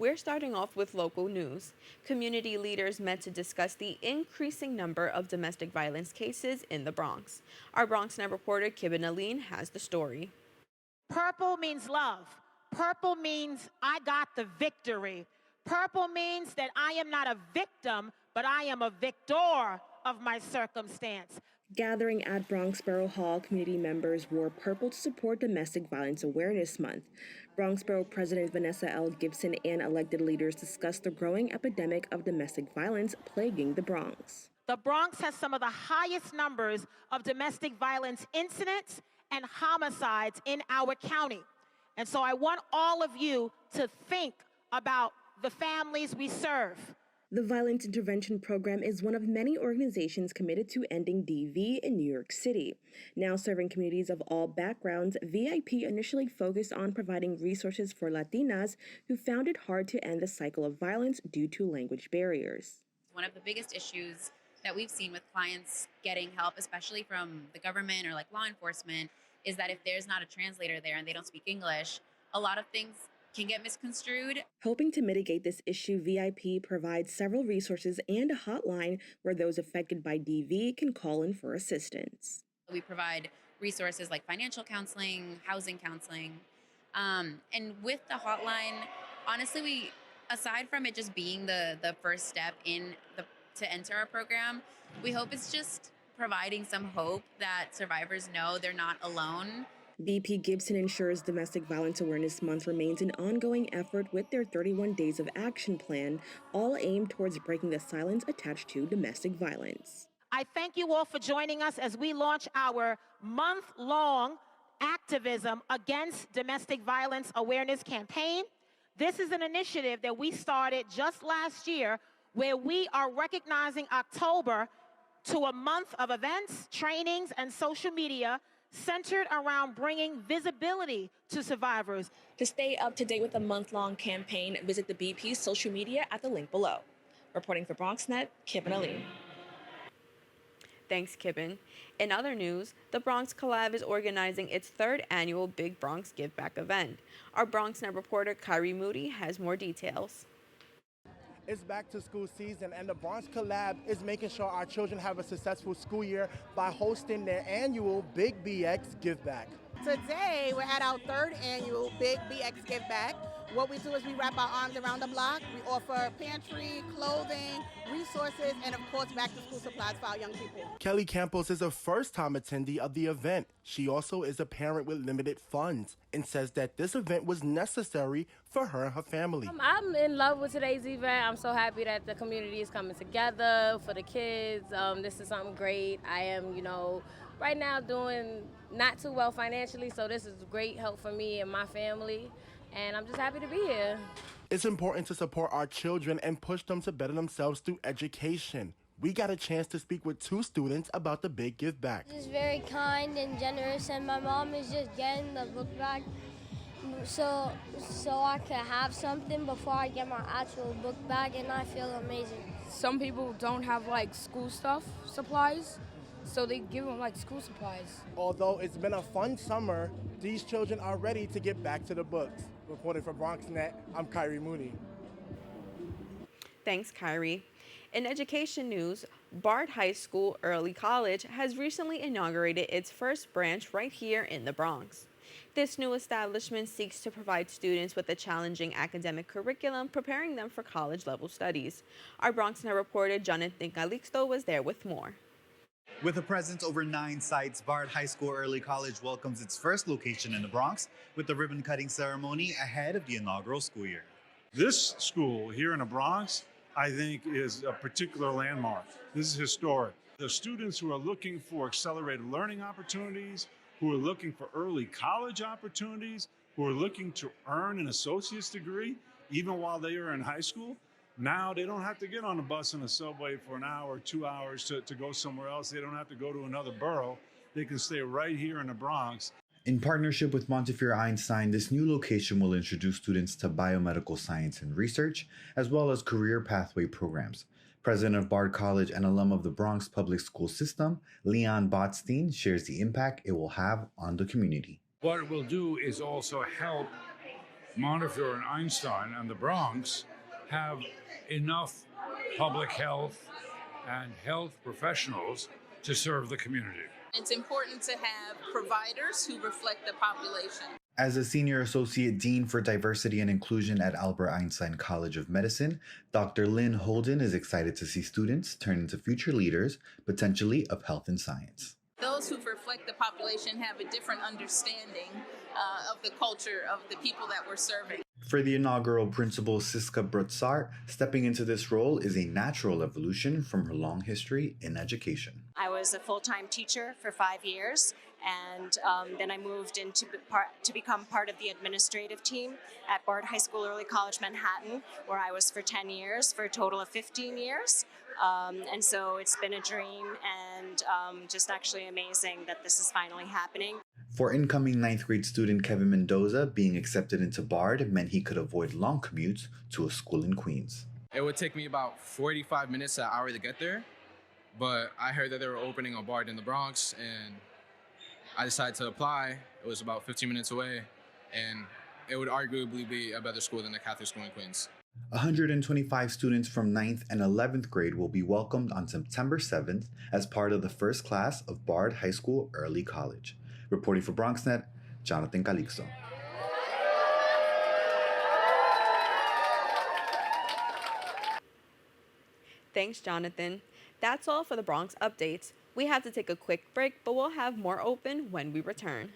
We're starting off with local news. Community leaders met to discuss the increasing number of domestic violence cases in the Bronx. Our Bronx Net reporter Kibin Aline has the story. Purple means love. Purple means I got the victory. Purple means that I am not a victim, but I am a victor of my circumstance. Gathering at Bronx Borough Hall, community members wore purple to support Domestic Violence Awareness Month. Bronx Borough President Vanessa L. Gibson and elected leaders discussed the growing epidemic of domestic violence plaguing the Bronx. The Bronx has some of the highest numbers of domestic violence incidents and homicides in our county. And so I want all of you to think about the families we serve. The Violence Intervention Program is one of many organizations committed to ending DV in New York City. Now serving communities of all backgrounds, VIP initially focused on providing resources for Latinas who found it hard to end the cycle of violence due to language barriers. One of the biggest issues that we've seen with clients getting help, especially from the government or like law enforcement, is that if there's not a translator there and they don't speak English, a lot of things can get misconstrued. Hoping to mitigate this issue, VIP provides several resources and a hotline where those affected by DV can call in for assistance. We provide resources like financial counseling, housing counseling, and with the hotline, honestly, aside from it just being the first step to enter our program, we hope it's just providing some hope that survivors know they're not alone. VP Gibson ensures Domestic Violence Awareness Month remains an ongoing effort with their 31 Days of Action plan, all aimed towards breaking the silence attached to domestic violence. I thank you all for joining us as we launch our month-long activism against domestic violence awareness campaign. This is an initiative that we started just last year where we are recognizing October to a month of events, trainings, and social media centered around bringing visibility to survivors. To stay up to date with the month-long campaign, visit the BP's social media at the link below. Reporting for BronxNet, Kibin Aline. Thanks, Kibin. In other news, the Bronx Collab is organizing its third annual Big Bronx Give Back event. Our BronxNet reporter Kyrie Moody has more details. It's back to school season, and the Bronx Collab is making sure our children have a successful school year by hosting their annual Big BX Give Back. Today, we're at our third annual Big BX Give Back. What we do is we wrap our arms around the block. We offer pantry, clothing, resources, and of course, back-to-school supplies for our young people. Kelly Campos is a first-time attendee of the event. She also is a parent with limited funds and says that this event was necessary for her and her family. I'm in love with today's event. I'm so happy that the community is coming together for the kids. This is something great. I am, right now doing not too well financially, so this is great help for me and my family. And I'm just happy to be here. It's important to support our children and push them to better themselves through education. We got a chance to speak with two students about the Big Give Back. She's very kind and generous, and my mom is just getting the book back so I can have something before I get my actual book back, and I feel amazing. Some people don't have school supplies, so they give them school supplies. Although it's been a fun summer, these children are ready to get back to the books. Reporting for BronxNet, I'm Kyrie Mooney. Thanks, Kyrie. In education news, Bard High School Early College has recently inaugurated its first branch right here in the Bronx. This new establishment seeks to provide students with a challenging academic curriculum, preparing them for college-level studies. Our BronxNet reporter Jonathan Calixto was there with more. With a presence over 9 sites, Bard High School Early College welcomes its first location in the Bronx with the ribbon-cutting ceremony ahead of the inaugural school year. This school here in the Bronx, I think, is a particular landmark. This is historic. The students who are looking for accelerated learning opportunities, who are looking for early college opportunities, who are looking to earn an associate's degree, even while they are in high school, now they don't have to get on a bus and a subway for an hour, 2 hours to go somewhere else. They don't have to go to another borough. They can stay right here in the Bronx. In partnership with Montefiore Einstein, this new location will introduce students to biomedical science and research, as well as career pathway programs. President of Bard College and alum of the Bronx Public School System, Leon Botstein, shares the impact it will have on the community. What it will do is also help Montefiore and Einstein and the Bronx have enough public health and health professionals to serve the community. It's important to have providers who reflect the population. As a Senior Associate Dean for Diversity and Inclusion at Albert Einstein College of Medicine, Dr. Lynn Holden is excited to see students turn into future leaders, potentially of health and science. Those who reflect the population have a different understanding of the culture of the people that we're serving. For the inaugural principal, Siska Brutsart, stepping into this role is a natural evolution from her long history in education. I was a full-time teacher for 5 years, and then I moved into to become part of the administrative team at Bard High School Early College Manhattan, where I was for 10 years, for a total of 15 years. And so it's been a dream, and just actually amazing that this is finally happening. For incoming 9th grade student Kevin Mendoza, being accepted into Bard meant he could avoid long commutes to a school in Queens. It would take me about 45 minutes to an hour to get there, but I heard that they were opening a Bard in the Bronx, and I decided to apply. It was about 15 minutes away, and it would arguably be a better school than the Catholic school in Queens. 125 students from 9th and 11th grade will be welcomed on September 7th as part of the first class of Bard High School Early College. Reporting for BronxNet, Jonathan Calixto. Thanks, Jonathan. That's all for the Bronx updates. We have to take a quick break, but we'll have more open when we return.